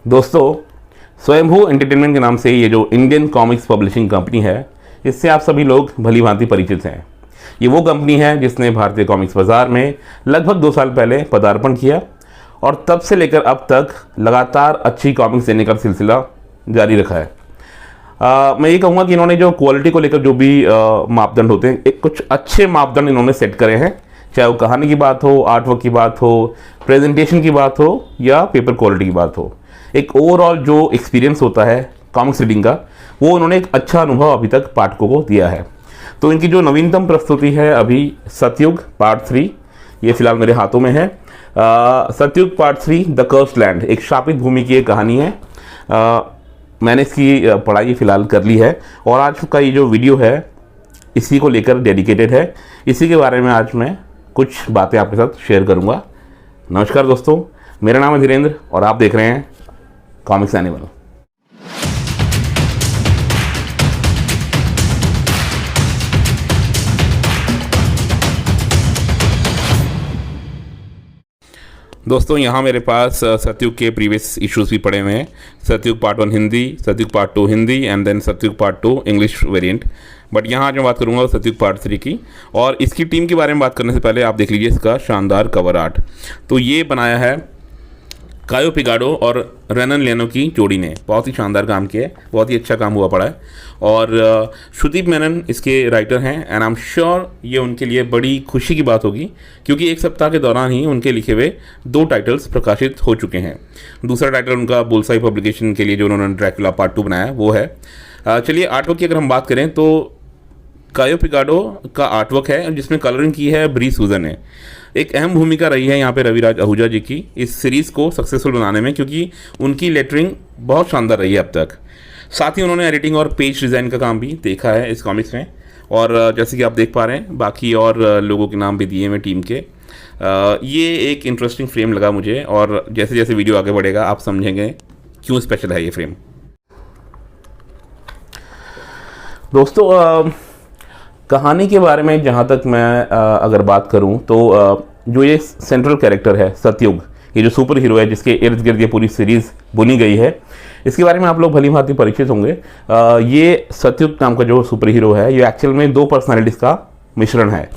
दोस्तों, स्वयंभू एंटरटेनमेंट के नाम से ये जो इंडियन कॉमिक्स पब्लिशिंग कंपनी है, इससे आप सभी लोग भली भांति परिचित हैं। ये वो कंपनी है जिसने भारतीय कॉमिक्स बाज़ार में लगभग 2 साल पहले पदार्पण किया और तब से लेकर अब तक लगातार अच्छी कॉमिक्स देने का सिलसिला जारी रखा है। मैं ये कहूँगा कि इन्होंने जो क्वालिटी को लेकर जो भी मापदंड होते हैं, कुछ अच्छे मापदंड इन्होंने सेट करे हैं, चाहे वो कहानी की बात हो, आर्टवर्क की बात हो, प्रेजेंटेशन की बात हो या पेपर क्वालिटी की बात हो। एक ओवरऑल जो एक्सपीरियंस होता है कॉमिक्स रीडिंग का, वो उन्होंने एक अच्छा अनुभव अभी तक पाठकों को दिया है। तो इनकी जो नवीनतम प्रस्तुति है अभी सतयुग पार्ट 3, ये फिलहाल मेरे हाथों में है। सतयुग पार्ट 3 द कर्स्ड लैंड, एक शापित भूमि की एक कहानी है। मैंने इसकी पढ़ाई फिलहाल कर ली है और आज का ये जो वीडियो है इसी को लेकर डेडिकेटेड है। इसी के बारे में आज मैं कुछ बातें आपके साथ शेयर करूंगा। नमस्कार दोस्तों, मेरा नाम है धीरेन्द्र और आप देख रहे हैं कॉमिक्स एनिमल। दोस्तों, यहाँ मेरे पास सतयुग के प्रीवियस इश्यूज़ भी पड़े हुए हैं। सतयुग पार्ट 1 हिंदी, सतयुग पार्ट 2 हिंदी एंड देन सतयुग पार्ट 2 इंग्लिश वेरिएंट। बट यहाँ आज मैं बात करूँगा सतयुग पार्ट 3 की। और इसकी टीम के बारे में बात करने से पहले आप देख लीजिए इसका शानदार कवर आर्ट। तो ये बनाया है कायो पिगाडो और रेनन लेनो की जोड़ी ने। बहुत ही शानदार काम किया है, बहुत ही अच्छा काम हुआ पड़ा है। और श्रुदीप मेनन इसके राइटर हैं एंड आई एम श्योर ये उनके लिए बड़ी खुशी की बात होगी, क्योंकि एक सप्ताह के दौरान ही उनके लिखे हुए 2 टाइटल्स प्रकाशित हो चुके हैं। दूसरा टाइटल उनका बुलसाई पब्लिकेशन के लिए जो उन्होंने ड्रैकुला पार्ट 2 बनाया वो है। चलिए आर्टवर्क की अगर हम बात करें तो कायो पिगाडो का आर्टवर्क है जिसमें कलरिंग की है ब्री सूजन ने। एक अहम भूमिका रही है यहाँ पे रविराज आहूजा जी की इस सीरीज़ को सक्सेसफुल बनाने में, क्योंकि उनकी लेटरिंग बहुत शानदार रही है अब तक। साथ ही उन्होंने एडिटिंग और पेज डिज़ाइन का काम भी देखा है इस कॉमिक्स में। और जैसे कि आप देख पा रहे हैं बाकी और लोगों के नाम भी दिए हैं टीम के। ये एक इंटरेस्टिंग फ्रेम लगा मुझे और जैसे जैसे वीडियो आगे बढ़ेगा आप समझेंगे क्यों स्पेशल है ये फ्रेम। दोस्तों, कहानी के बारे में जहाँ तक मैं अगर बात करूँ तो जो ये सेंट्रल कैरेक्टर है सतयुग, ये जो सुपर हीरो है जिसके इर्द गिर्द ये पूरी सीरीज़ बुनी गई है, इसके बारे में आप लोग भली भांति परिचित होंगे। ये सतयुग नाम का जो सुपर हीरो है ये एक्चुअल में 2 पर्सनालिटीज़ का मिश्रण है,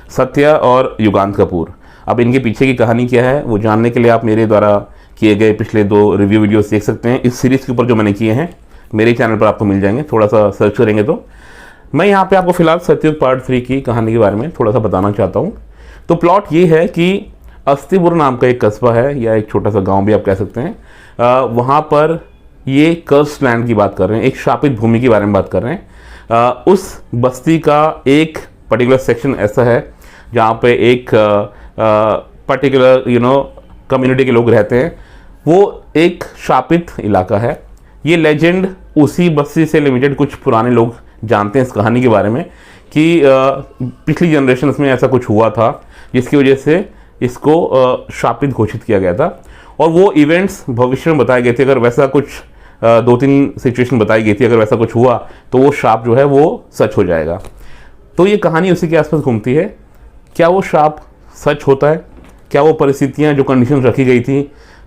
सत्या और युगांत कपूर। अब इनके पीछे की कहानी क्या है वो जानने के लिए आप मेरे द्वारा किए गए पिछले 2 रिव्यू वीडियोस देख सकते हैं। इस सीरीज़ के ऊपर जो मैंने किए हैं मेरे चैनल पर आपको मिल जाएंगे, थोड़ा सा सर्च करेंगे तो। मैं यहाँ पे आपको फिलहाल सतयुग पार्ट 3 की कहानी के बारे में थोड़ा सा बताना चाहता हूँ। तो प्लॉट ये है कि अस्तिपुर नाम का एक कस्बा है या एक छोटा सा गांव भी आप कह सकते हैं। वहाँ पर ये कर्स्ड लैंड की बात कर रहे हैं, एक शापित भूमि के बारे में बात कर रहे हैं। उस बस्ती का एक पर्टिकुलर सेक्शन ऐसा है जहाँ पे एक पर्टिकुलर कम्युनिटी के लोग रहते हैं। वो एक शापित इलाका है। ये लेजेंड उसी बस्ती से लिमिटेड कुछ पुराने लोग जानते हैं इस कहानी के बारे में कि पिछली जनरेशन्स में ऐसा कुछ हुआ था जिसकी वजह से इसको शापित घोषित किया गया था। और वो इवेंट्स भविष्य में बताए गए थे। अगर वैसा कुछ 2-3 सिचुएशन बताई गई थी, अगर वैसा कुछ हुआ तो वो शाप जो है वो सच हो जाएगा। तो ये कहानी उसी के आसपास घूमती है। क्या वो शाप सच होता है? क्या वो परिस्थितियाँ जो कंडीशन रखी गई थी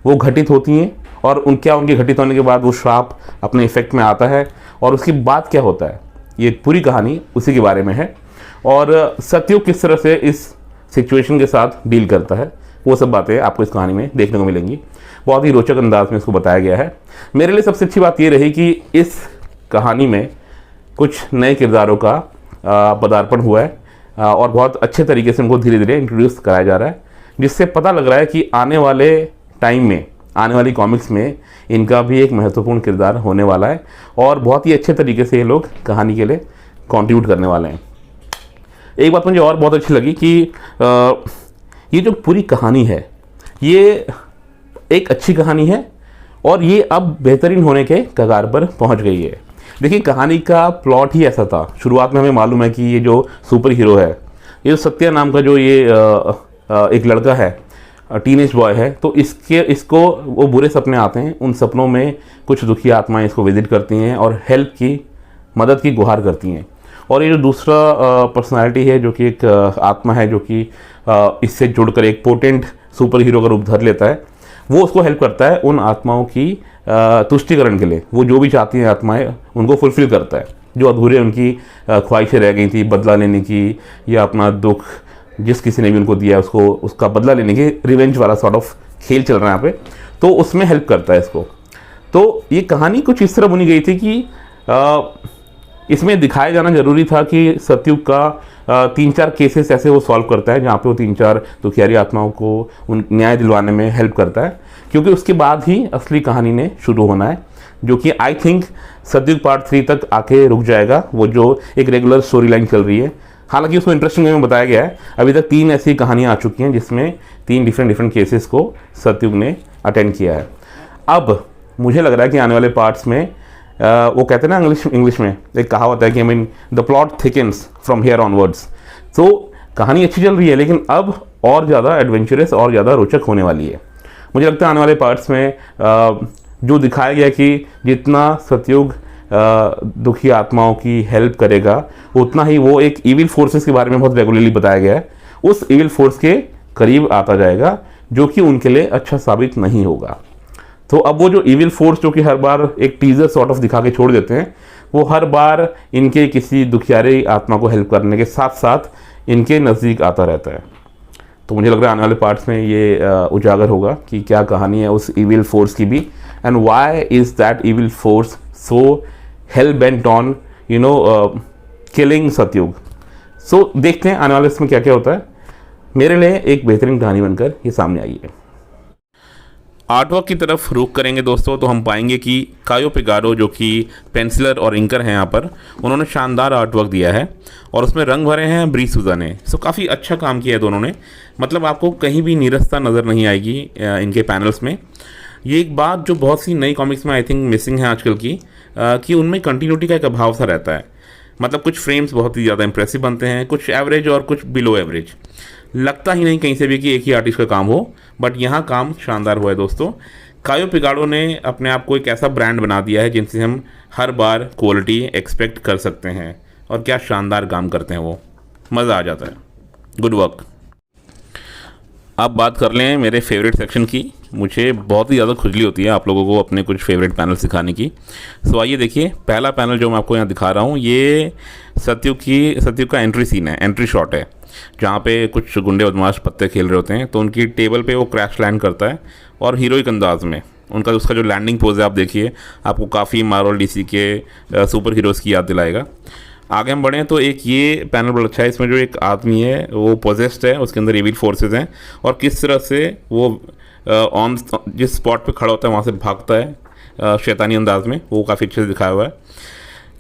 वो घटित होती हैं? और उनके घटित होने के बाद वो श्राप अपने इफेक्ट में आता है और उसके बाद क्या होता है? ये पूरी कहानी उसी के बारे में है। और सतयुग किस तरह से इस सिचुएशन के साथ डील करता है वो सब बातें आपको इस कहानी में देखने को मिलेंगी। बहुत ही रोचक अंदाज में इसको बताया गया है। मेरे लिए सबसे अच्छी बात ये रही कि इस कहानी में कुछ नए किरदारों का पदार्पण हुआ है और बहुत अच्छे तरीके से उनको धीरे धीरे इंट्रोड्यूस कराया जा रहा है, जिससे पता लग रहा है कि आने वाले टाइम में, आने वाली कॉमिक्स में इनका भी एक महत्वपूर्ण किरदार होने वाला है और बहुत ही अच्छे तरीके से ये लोग कहानी के लिए कंट्रीब्यूट करने वाले हैं। एक बात मुझे और बहुत अच्छी लगी कि ये जो पूरी कहानी है ये एक अच्छी कहानी है और ये अब बेहतरीन होने के कगार पर पहुंच गई है। देखिए, कहानी का प्लॉट ही ऐसा था। शुरुआत में हमें मालूम है कि ये जो सुपर हीरो है, ये जो सत्या नाम का जो ये एक लड़का है, टीनेज बॉय है, तो इसको वो बुरे सपने आते हैं। उन सपनों में कुछ दुखी आत्माएं इसको विजिट करती हैं और हेल्प की, मदद की गुहार करती हैं। और ये जो दूसरा पर्सनालिटी है जो कि एक आत्मा है जो कि इससे जुड़कर एक पोटेंट सुपर हीरो का रूप धर लेता है, वो उसको हेल्प करता है उन आत्माओं की तुष्टिकरण के लिए वो जो भी चाहती हैं आत्माएं उनको फुलफिल करता है। जो अधूरे उनकी ख्वाहिशें रह गई थी बदला लेने की, या अपना दुख जिस किसी ने भी उनको दिया उसको उसका बदला लेने की, रिवेंज वाला सॉर्ट ऑफ खेल चल रहा है यहाँ पे, तो उसमें हेल्प करता है इसको। तो ये कहानी कुछ इस तरह बुनी गई थी कि इसमें दिखाया जाना जरूरी था कि सतयुग का 3-4 केसेस ऐसे वो सॉल्व करता है जहाँ पे वो 3-4 दुखियारी आत्माओं को उन न्याय दिलवाने में हेल्प करता है, क्योंकि उसके बाद ही असली कहानी ने शुरू होना है, जो कि आई थिंक सतयुग पार्ट 3 तक आके रुक जाएगा, वो जो एक रेगुलर स्टोरी लाइन चल रही है। हालांकि उसमें इंटरेस्टिंग वे में बताया गया है अभी तक 3 ऐसी कहानियाँ आ चुकी हैं जिसमें 3 डिफरेंट केसेस को सतयुग ने अटेंड किया है। अब मुझे लग रहा है कि आने वाले पार्ट्स में वो कहते हैं ना इंग्लिश में एक कहावत है कि I mean the plot thickens from here onwards. तो कहानी अच्छी चल रही है लेकिन अब और ज़्यादा एडवेंचरस और ज़्यादा रोचक होने वाली है। मुझे लगता है आने वाले पार्ट्स में जो दिखाया गया कि जितना सतयुग दुखी आत्माओं की हेल्प करेगा उतना ही वो एक इविल फोर्सेस के बारे में बहुत रेगुलरली बताया गया है, उस इविल फोर्स के करीब आता जाएगा जो कि उनके लिए अच्छा साबित नहीं होगा। तो अब वो जो इविल फोर्स जो कि हर बार एक टीजर सॉर्ट ऑफ दिखा के छोड़ देते हैं, वो हर बार इनके किसी दुखियारे आत्मा को हेल्प करने के साथ साथ इनके नज़दीक आता रहता है। तो मुझे लग रहा है आने वाले पार्ट्स में ये उजागर होगा कि क्या कहानी है उस इविल फोर्स की भी, and why is that evil force so hello bent on killing सतयुग। सो देखते हैं आने वाले इसमें क्या क्या होता है। मेरे लिए एक बेहतरीन कहानी बनकर ये सामने आई है। आर्टवर्क की तरफ रुख करेंगे दोस्तों तो हम पाएंगे कि कायो पिगारो जो कि पेंसिलर और इंकर हैं यहाँ पर, उन्होंने शानदार आर्टवर्क दिया है और उसमें रंग भरे हैं ब्री सूजा ने। सो काफ़ी अच्छा काम किया है दोनों ने, मतलब आपको कहीं भी नीरसता नज़र नहीं आएगी इनके पैनल्स में। ये एक बात जो बहुत सी नई कॉमिक्स में आई थिंक मिसिंग है आजकल की, कि उनमें कंटिन्यूटी का एक अभाव सा रहता है। मतलब कुछ फ्रेम्स बहुत ही ज़्यादा इंप्रेसिव बनते हैं, कुछ एवरेज और कुछ बिलो एवरेज, लगता ही नहीं कहीं से भी कि एक ही आर्टिस्ट का काम हो, बट यहाँ काम शानदार हुआ है दोस्तों। कायो पिगारो ने अपने आप को एक ऐसा ब्रांड बना दिया है जिनसे हम हर बार क्वालिटी एक्सपेक्ट कर सकते हैं, और क्या शानदार काम करते हैं वो, मज़ा आ जाता है। Good work. अब बात कर लें मेरे फेवरेट सेक्शन की। मुझे बहुत ही ज़्यादा खुजली होती है आप लोगों को अपने कुछ फेवरेट पैनल सिखाने की। सो आइए देखिए, पहला पैनल जो मैं आपको यहाँ दिखा रहा हूँ ये सतयुग का एंट्री सीन है, एंट्री शॉट है, जहाँ पे कुछ गुंडे बदमाश पत्ते खेल रहे होते हैं। तो उनकी टेबल पे वो क्रैश लैंड करता है और हीरोइक अंदाज में उसका जो लैंडिंग पोज है आप देखिए, आपको काफ़ी मार्वल डीसी के सुपर हीरोज़ की याद दिलाएगा। आगे हम बढ़ें तो एक ये पैनल बड़ा अच्छा है, इसमें जो एक आदमी है वो पोजेस्ड है, उसके अंदर एविल फोर्सेज हैं, और किस तरह से वो ऑन जिस स्पॉट पे खड़ा होता है वहाँ से भागता है शैतानी अंदाज में, वो काफ़ी अच्छे से दिखाया हुआ है।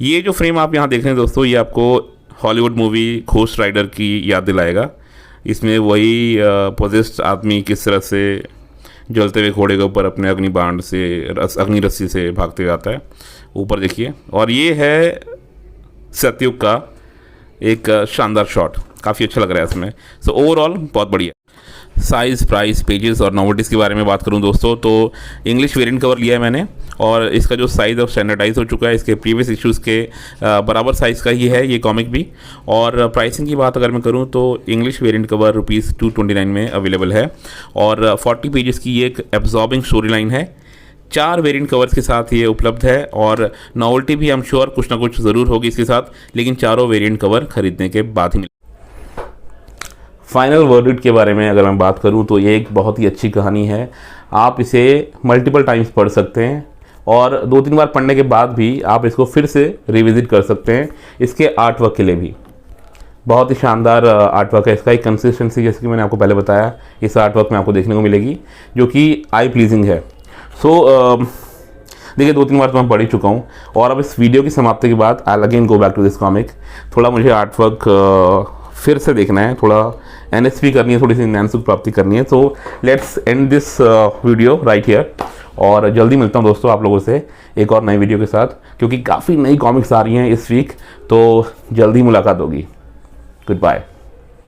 ये जो फ्रेम आप यहाँ देख रहे हैं दोस्तों, ये आपको हॉलीवुड मूवी घोस्ट राइडर की याद दिलाएगा। इसमें वही पोजेस्ड आदमी किस तरह से जलते हुए घोड़े के ऊपर अपने अग्नि रस्सी से भागते जाता है, ऊपर देखिए। और ये है सतयुग का एक शानदार शॉट, काफ़ी अच्छा लग रहा है इसमें। सो ओवरऑल बहुत बढ़िया। साइज़, प्राइस, पेजेस और नोवेल्टीज़ के बारे में बात करूं दोस्तों तो इंग्लिश वेरिएंट कवर लिया है मैंने, और इसका जो साइज़ अब स्टैंडर्डाइज हो चुका है, इसके प्रीवियस इश्यूज़ के बराबर साइज़ का ही है ये कॉमिक भी। और प्राइसिंग की बात अगर मैं करूं तो इंग्लिश वेरिएंट कवर ₹229 में अवेलेबल है, और 40 पेजेस की ये एक एब्जॉर्बिंग स्टोरी लाइन है। 4 वेरिएंट कवर्स के साथ ये उपलब्ध है, और नॉवेल्टी भी हम श्योर कुछ ना कुछ ज़रूर होगी इसके साथ, लेकिन चारों वेरिएंट कवर खरीदने के बाद ही मिले। फाइनल वर्डिक्ट के बारे में अगर मैं बात करूं तो ये एक बहुत ही अच्छी कहानी है। आप इसे मल्टीपल टाइम्स पढ़ सकते हैं, और 2-3 बार पढ़ने के बाद भी आप इसको फिर से रिविजिट कर सकते हैं। इसके आर्टवर्क के लिए भी बहुत ही शानदार आर्टवर्क है। इसका एक कंसिस्टेंसी, जैसे कि मैंने आपको पहले बताया, इस आर्टवर्क में आपको देखने को मिलेगी जो कि आई प्लीजिंग है। सो देखिए, 2-3 बार तो मैं पढ़ ही चुका हूँ, और अब इस वीडियो की समाप्ति के बाद I again go back to this comic. थोड़ा मुझे आर्टवर्क फिर से देखना है, थोड़ा NSP करनी है, थोड़ी सी नैन सुख प्राप्ति करनी है। तो let's end this video right here, और जल्दी मिलता हूँ दोस्तों आप लोगों से एक और नई वीडियो के साथ, क्योंकि काफ़ी नई कॉमिक्स आ रही हैं इस वीक, तो जल्दी मुलाकात होगी। Good bye.